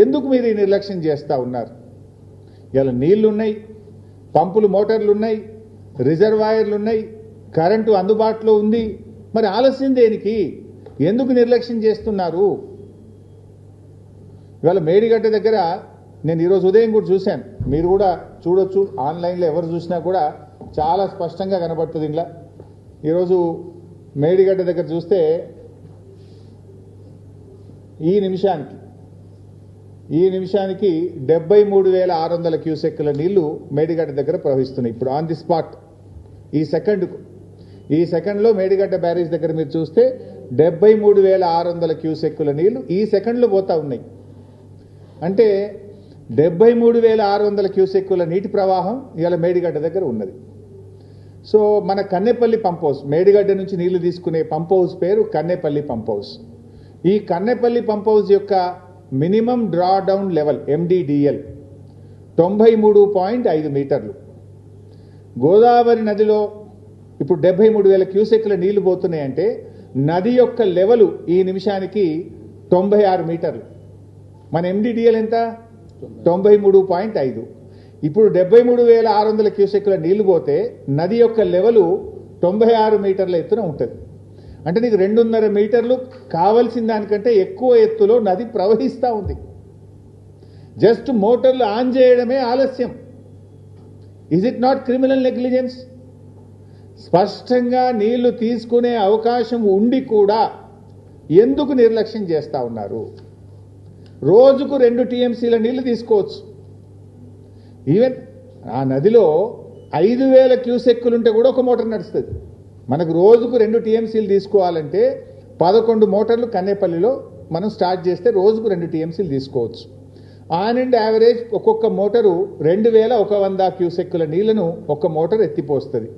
ఎందుకు మీరు ఈ నిర్లక్ష్యం చేస్తూ ఉన్నారు? ఇలా నీళ్లు ఉన్నాయి, పంపులు మోటార్లు ఉన్నాయి, రిజర్వాయర్లు ఉన్నాయి, కరెంటు అందుబాటులో ఉంది. మరి ఆలస్యం దేనికి? ఎందుకు నిర్లక్ష్యం చేస్తున్నారు? ఇవాళ మేడిగడ్డ దగ్గర నేను ఈరోజు ఉదయం కూడా చూశాను, మీరు కూడా చూడొచ్చు, ఆన్లైన్లో ఎవరు చూసినా కూడా చాలా స్పష్టంగా కనబడుతుంది. ఇలా ఈరోజు మేడిగడ్డ దగ్గర చూస్తే ఈ నిమిషానికి 73,600 క్యూసెక్కుల నీళ్లు మేడిగడ్డ దగ్గర ప్రవహిస్తున్నాయి. ఇప్పుడు ఆన్ ది స్పాట్ ఈ సెకండ్లో మేడిగడ్డ బ్యారేజ్ దగ్గర మీరు చూస్తే 73,600 క్యూసెక్కుల నీళ్లు ఈ సెకండ్లో పోతా ఉన్నాయి. అంటే 73,600 క్యూసెక్కుల నీటి ప్రవాహం ఇవాళ మేడిగడ్డ దగ్గర ఉన్నది. సో మన కన్నెపల్లి పంప్ హౌస్, మేడిగడ్డ నుంచి నీళ్లు తీసుకునే పంప్ హౌస్ పేరు కన్నెపల్లి పంప్ హౌస్. ఈ కన్నెపల్లి పంప్ హౌస్ యొక్క minimum draw down level MDDL 93.5 మీటర్లు. గోదావరి నదిలో ఇప్పుడు 73,000 క్యూసెక్ల నీళ్లు పోతున్నాయంటే నది యొక్క లెవెల్ ఈ నిమిషానికి 96 మీటర్లు. మన MDDL ఎంత? 93.5. ఇప్పుడు 73,600 క్యూసెక్ల నీళ్లు పోతే నది యొక్క లెవెల్ 96 మీటర్ల ఎత్తున ఉంటుంది. అంటే నీకు 2.5 మీటర్లు కావలసిన దానికంటే ఎక్కువ ఎత్తులో నది ప్రవహిస్తూ ఉంది. జస్ట్ మోటార్లు ఆన్ చేయడమే ఆలస్యం. Is it not criminal negligence? స్పష్టంగా నీళ్లు తీసుకునే అవకాశం ఉండి కూడా ఎందుకు నిర్లక్ష్యం చేస్తూ ఉన్నారు? రోజుకు 2 TMCల నీళ్లు తీసుకోవచ్చు. ఈవెన్ ఆ నదిలో 5,000 క్యూసెక్కులుంటే కూడా ఒక మోటార్ నడుస్తుంది. మనకు రోజుకు 2 TMCలు తీసుకోవాలంటే 11 మోటార్లు కన్నేపల్లిలో మనం స్టార్ట్ చేస్తే రోజుకు 2 TMCలు తీసుకోవచ్చు. ఆన్ అండ్ యావరేజ్ ఒక్కొక్క మోటారు 2,100 క్యూసెక్కుల నీళ్లను ఒక్క మోటార్ ఎత్తిపోస్తుంది.